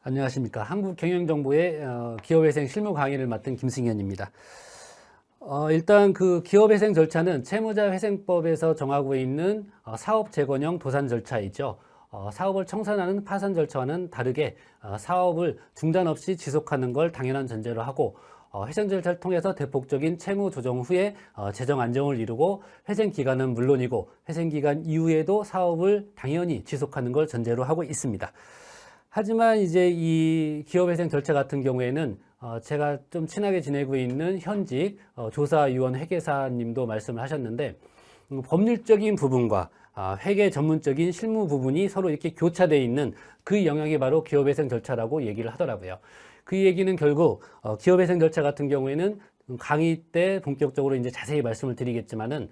안녕하십니까. 한국경영정보의 기업회생 실무 강의를 맡은 김승현입니다. 일단 그 기업회생 절차는 채무자회생법에서 정하고 있는 사업재건형 도산 절차이죠. 사업을 청산하는 파산 절차와는 다르게 사업을 중단 없이 지속하는 걸 당연한 전제로 하고 회생 절차를 통해서 대폭적인 채무 조정 후에 재정 안정을 이루고 회생 기간은 물론이고 회생 기간 이후에도 사업을 당연히 지속하는 걸 전제로 하고 있습니다. 하지만 이제 이 기업회생 절차 같은 경우에는 제가 좀 친하게 지내고 있는 현직 조사위원 회계사님도 말씀을 하셨는데 법률적인 부분과 회계 전문적인 실무 부분이 서로 이렇게 교차되어 있는 그 영역이 바로 기업회생 절차라고 얘기를 하더라고요. 그 얘기는 결국 기업회생 절차 같은 경우에는 강의 때 본격적으로 이제 자세히 말씀을 드리겠지만은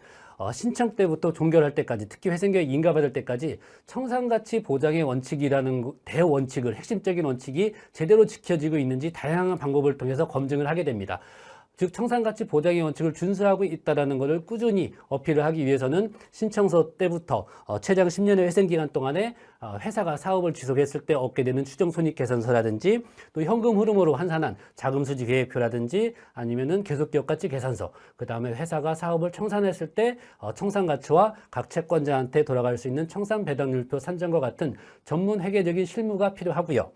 신청 때부터 종결할 때까지, 특히 회생계획 인가받을 때까지 청산가치 보장의 원칙이라는 대원칙을, 핵심적인 원칙이 제대로 지켜지고 있는지 다양한 방법을 통해서 검증을 하게 됩니다. 즉 청산가치 보장의 원칙을 준수하고 있다는 것을 꾸준히 어필을 하기 위해서는 신청서 때부터 최장 10년의 회생기간 동안에 회사가 사업을 지속했을 때 얻게 되는 추정손익계산서라든지 또 현금 흐름으로 환산한 자금수지계획표라든지 아니면은 계속기업가치 계산서, 그 다음에 회사가 사업을 청산했을 때 청산가치와 각 채권자한테 돌아갈 수 있는 청산배당률표 산정과 같은 전문 회계적인 실무가 필요하고요.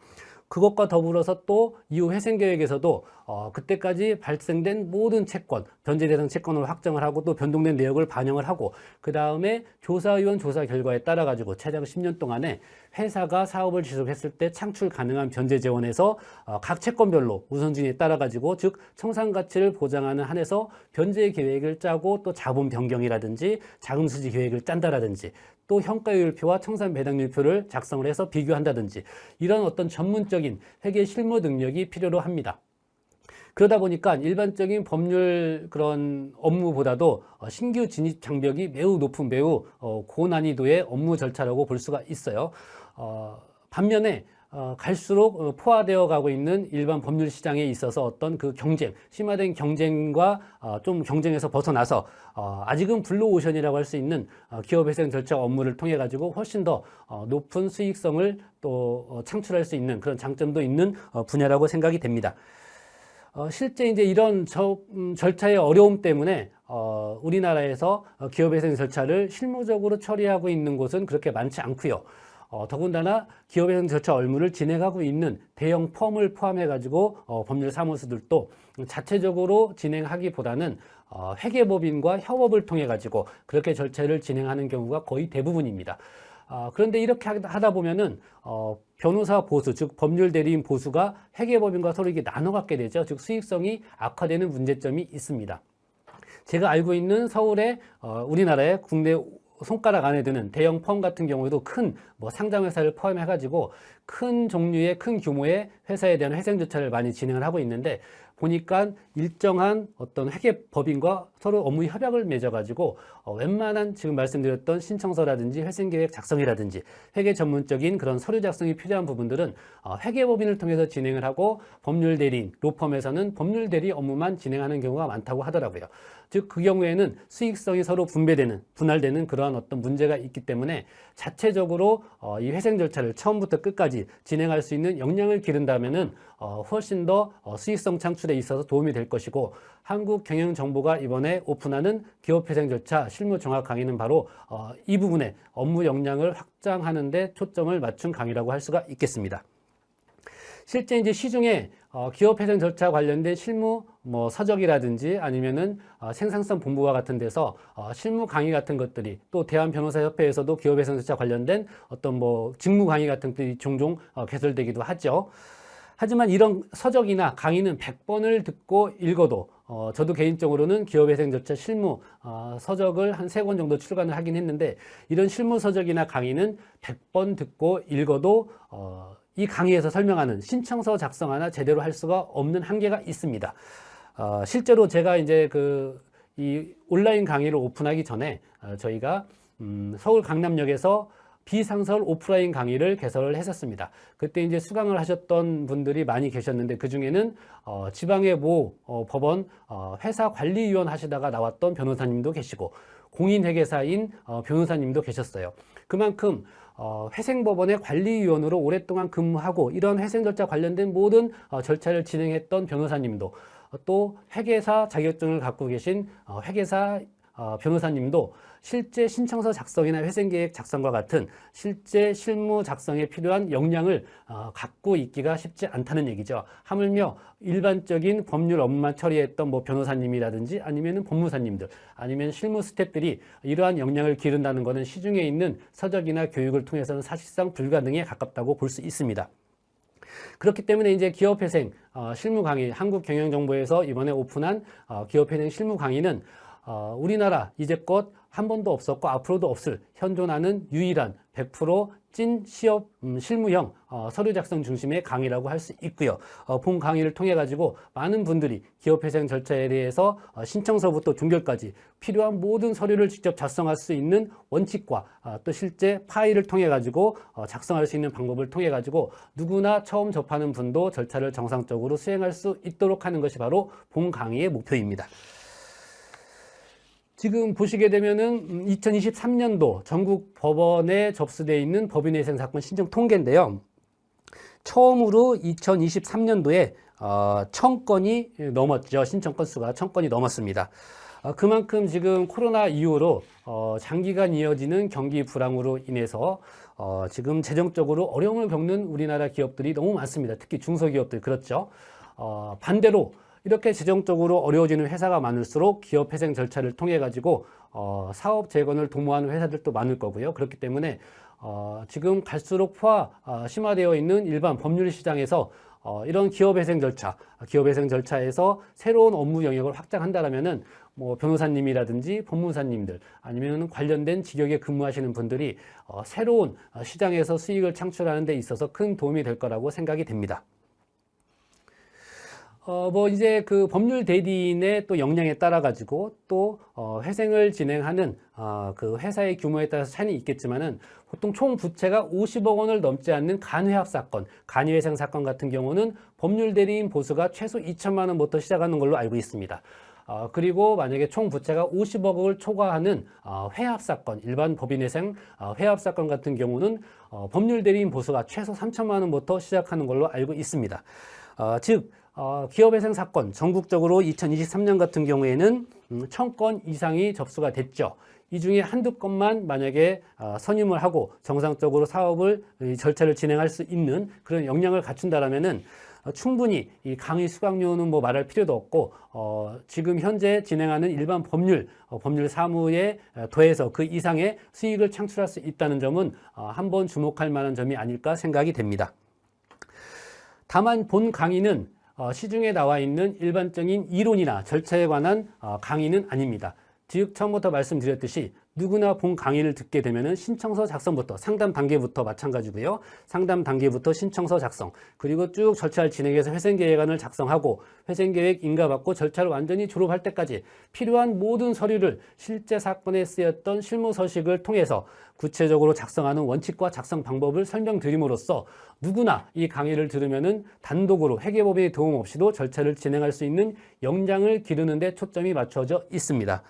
그것과 더불어서 또 이후 회생계획에서도 그때까지 발생된 모든 채권, 변제 대상 채권을 확정을 하고 또 변동된 내역을 반영을 하고 그 다음에 조사위원 조사 결과에 따라 가지고 최장 10년 동안에 회사가 사업을 지속했을 때 창출 가능한 변제 재원에서 각 채권별로 우선순위에 따라 가지고 즉 청산가치를 보장하는 한에서 변제 계획을 짜고 또 자본 변경이라든지 자금 수지 계획을 짠다라든지 또 현가율표와 청산 배당률표를 작성을 해서 비교한다든지 이런 어떤 전문적인 회계 실무 능력이 필요로 합니다. 그러다 보니까 일반적인 법률 그런 업무보다도 신규 진입 장벽이 매우 높은 매우 고난이도의 업무 절차라고 볼 수가 있어요. 반면에 갈수록 포화되어 가고 있는 일반 법률 시장에 있어서 어떤 그 경쟁, 심화된 경쟁과 좀 경쟁에서 벗어나서 아직은 블루오션이라고 할 수 있는 기업회생 절차 업무를 통해 가지고 훨씬 더 높은 수익성을 또 창출할 수 있는 그런 장점도 있는 분야라고 생각이 됩니다. 실제 이제 이런 절차의 어려움 때문에 우리나라에서 기업회생 절차를 실무적으로 처리하고 있는 곳은 그렇게 많지 않고요. 더군다나 기업회생 절차 업무를 진행하고 있는 대형 펌을 포함해가지고 법률사무소들도 자체적으로 진행하기보다는 회계법인과 협업을 통해가지고 그렇게 절차를 진행하는 경우가 거의 대부분입니다. 그런데 이렇게 하다 보면은 변호사 보수, 즉 법률 대리인 보수가 회계법인과 서로 이게 나눠 갖게 되죠. 즉 수익성이 악화되는 문제점이 있습니다. 제가 알고 있는 서울의 우리나라의 국내 손가락 안에 드는 대형 펌 같은 경우에도 큰 뭐 상장회사를 포함해가지고 큰 종류의 큰 규모의 회사에 대한 회생 절차를 많이 진행을 하고 있는데 보니까 일정한 어떤 회계법인과 서로 업무 협약을 맺어가지고 웬만한 지금 말씀드렸던 신청서라든지 회생계획 작성이라든지 회계 전문적인 그런 서류 작성이 필요한 부분들은 회계법인을 통해서 진행을 하고 법률 대리인, 로펌에서는 법률 대리 업무만 진행하는 경우가 많다고 하더라고요. 즉 그 경우에는 수익성이 서로 분할되는 그러한 어떤 문제가 있기 때문에 자체적으로 이 회생 절차를 처음부터 끝까지 진행할 수 있는 역량을 기른다면은 훨씬 더 수익성 창출에 있어서 도움이 될 것이고 한국경영정보가 이번에 오픈하는 기업회생 절차 실무 종합 강의는 바로 이 부분에 업무 역량을 확장하는 데 초점을 맞춘 강의라고 할 수가 있겠습니다. 실제 이제 시중에 기업회생 절차 관련된 실무 뭐 서적이라든지 아니면은 생산성 본부와 같은 데서 실무 강의 같은 것들이 또 대한변호사협회에서도 기업회생 절차 관련된 어떤 뭐 직무 강의 같은 것들이 종종 개설되기도 하죠. 하지만 이런 서적이나 강의는 100번을 듣고 읽어도 저도 개인적으로는 기업회생 절차 실무 서적을 한 3권 정도 출간을 하긴 했는데 이런 실무 서적이나 강의는 100번 듣고 읽어도 이 강의에서 설명하는 신청서 작성 하나 제대로 할 수가 없는 한계가 있습니다. 실제로 제가 이제 이 온라인 강의를 오픈하기 전에 저희가 서울 강남역에서 비상설 오프라인 강의를 개설을 했었습니다. 그때 이제 수강을 하셨던 분들이 많이 계셨는데 그 중에는 지방의 모 법원 회사 관리위원 하시다가 나왔던 변호사님도 계시고 공인회계사인 변호사님도 계셨어요. 그만큼 회생법원의 관리위원으로 오랫동안 근무하고 이런 회생 절차 관련된 모든 절차를 진행했던 변호사님도 또 회계사 자격증을 갖고 계신 회계사 변호사님도 실제 신청서 작성이나 회생계획 작성과 같은 실제 실무 작성에 필요한 역량을 갖고 있기가 쉽지 않다는 얘기죠. 하물며 일반적인 법률 업무만 처리했던 뭐 변호사님이라든지 아니면 법무사님들 아니면 실무 스태프들이 이러한 역량을 기른다는 것은 시중에 있는 서적이나 교육을 통해서는 사실상 불가능에 가깝다고 볼 수 있습니다. 그렇기 때문에 이제 기업회생 실무 강의, 한국경영정보에서 이번에 오픈한 기업회생 실무 강의는 우리나라 이제껏 한 번도 없었고 앞으로도 없을 현존하는 유일한 100%찐 시업 실무형 서류 작성 중심의 강의라고 할 수 있고요. 본 강의를 통해 가지고 많은 분들이 기업회생 절차에 대해서 신청서부터 종결까지 필요한 모든 서류를 직접 작성할 수 있는 원칙과 또 실제 파일을 통해 가지고 작성할 수 있는 방법을 통해 가지고 누구나 처음 접하는 분도 절차를 정상적으로 수행할 수 있도록 하는 것이 바로 본 강의의 목표입니다. 지금 보시게 되면은 2023년도 전국 법원에 접수되어 있는 법인회생 사건 신청 통계인데요. 처음으로 2023년도에 1000건이 넘었죠. 신청 건수가 1000건이 넘었습니다. 그만큼 지금 코로나 이후로 장기간 이어지는 경기 불황으로 인해서 지금 재정적으로 어려움을 겪는 우리나라 기업들이 너무 많습니다. 특히 중소기업들 그렇죠. 반대로 이렇게 재정적으로 어려워지는 회사가 많을수록 기업회생 절차를 통해 가지고 사업 재건을 도모하는 회사들도 많을 거고요. 그렇기 때문에 지금 갈수록 심화되어 있는 일반 법률 시장에서 이런 기업회생 절차에서 새로운 업무 영역을 확장한다라면은 뭐 변호사님이라든지 법무사님들 아니면 관련된 직역에 근무하시는 분들이 새로운 시장에서 수익을 창출하는 데 있어서 큰 도움이 될 거라고 생각이 됩니다. 이제 그 법률 대리인의 또 역량에 따라 가지고 또 회생을 진행하는 그 회사의 규모에 따라서 차이는 있겠지만은 보통 총 부채가 50억 원을 넘지 않는 간회합 사건, 간이회생 사건 같은 경우는 법률 대리인 보수가 최소 2천만 원부터 시작하는 걸로 알고 있습니다. 그리고 만약에 총 부채가 50억을 초과하는 회합 사건, 일반 법인회생 회합 사건 같은 경우는 법률 대리인 보수가 최소 3천만 원부터 시작하는 걸로 알고 있습니다. 즉 기업회생 사건 전국적으로 2023년 같은 경우에는 1000건 이상이 접수가 됐죠. 이 중에 한두 건만 만약에 선임을 하고 정상적으로 사업을 절차를 진행할 수 있는 그런 역량을 갖춘다라면은 충분히 이 강의 수강료는 뭐 말할 필요도 없고 지금 현재 진행하는 일반 법률 사무에 더해서 그 이상의 수익을 창출할 수 있다는 점은 한번 주목할 만한 점이 아닐까 생각이 됩니다. 다만 본 강의는 시중에 나와 있는 일반적인 이론이나 절차에 관한 강의는 아닙니다. 즉 처음부터 말씀드렸듯이 누구나 본 강의를 듣게 되면은 신청서 작성부터 상담 단계부터 마찬가지고요. 상담 단계부터 신청서 작성 그리고 쭉 절차를 진행해서 회생계획안을 작성하고 회생계획 인가받고 절차를 완전히 졸업할 때까지 필요한 모든 서류를 실제 사건에 쓰였던 실무서식을 통해서 구체적으로 작성하는 원칙과 작성 방법을 설명드림으로써 누구나 이 강의를 들으면은 단독으로 회계법인의 도움 없이도 절차를 진행할 수 있는 역량을 기르는 데 초점이 맞춰져 있습니다.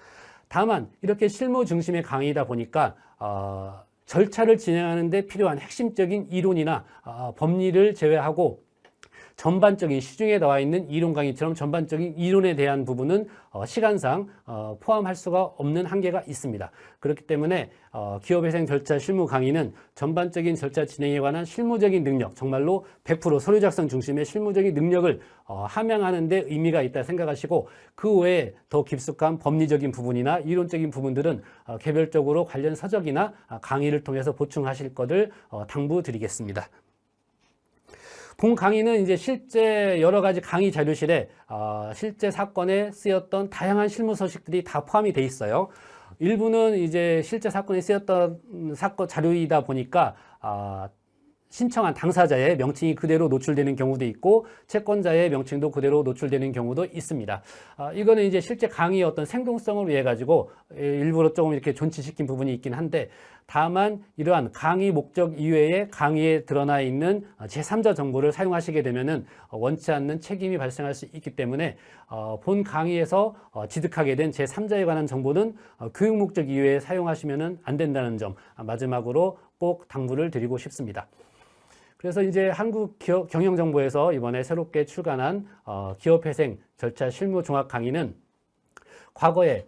다만 이렇게 실무 중심의 강의이다 보니까 절차를 진행하는 데 필요한 핵심적인 이론이나 법리를 제외하고 전반적인 시중에 나와 있는 이론 강의처럼 전반적인 이론에 대한 부분은 시간상 포함할 수가 없는 한계가 있습니다. 그렇기 때문에 기업회생 절차 실무 강의는 전반적인 절차 진행에 관한 실무적인 능력, 정말로 100% 서류 작성 중심의 실무적인 능력을 함양하는 데 의미가 있다 생각하시고 그 외에 더 깊숙한 법리적인 부분이나 이론적인 부분들은 개별적으로 관련 서적이나 강의를 통해서 보충하실 것을 당부드리겠습니다. 본 강의는 이제 실제 여러 가지 강의 자료실에 실제 사건에 쓰였던 다양한 실무 서식들이 다 포함이 돼 있어요. 일부는 이제 실제 사건에 쓰였던 사건 자료이다 보니까 신청한 당사자의 명칭이 그대로 노출되는 경우도 있고 채권자의 명칭도 그대로 노출되는 경우도 있습니다. 이거는 이제 실제 강의의 어떤 생동성을 위해 가지고 일부러 조금 이렇게 존치시킨 부분이 있긴 한데, 다만 이러한 강의 목적 이외에 강의에 드러나 있는 제3자 정보를 사용하시게 되면은 원치 않는 책임이 발생할 수 있기 때문에 본 강의에서 취득하게 된 제3자에 관한 정보는 교육 목적 이외에 사용하시면은 안 된다는 점 마지막으로 꼭 당부를 드리고 싶습니다. 그래서 이제 한국경영정보에서 이번에 새롭게 출간한 기업회생 절차 실무 종합 강의는 과거에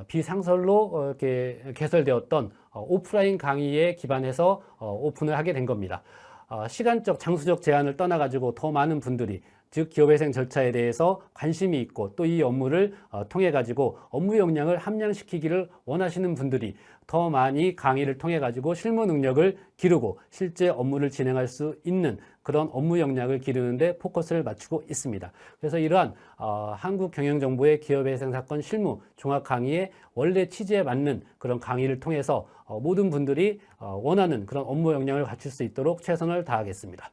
비상설로 이렇게 개설되었던 오프라인 강의에 기반해서 오픈을 하게 된 겁니다. 시간적, 장소적 제한을 떠나가지고 더 많은 분들이, 즉 기업회생 절차에 대해서 관심이 있고 또 이 업무를 통해 가지고 업무 역량을 함량시키기를 원하시는 분들이 더 많이 강의를 통해 가지고 실무 능력을 기르고 실제 업무를 진행할 수 있는 그런 업무 역량을 기르는데 포커스를 맞추고 있습니다. 그래서 이러한 한국경영정보의 기업회생 사건 실무 종합 강의의 원래 취지에 맞는 그런 강의를 통해서 모든 분들이 원하는 그런 업무 역량을 갖출 수 있도록 최선을 다하겠습니다.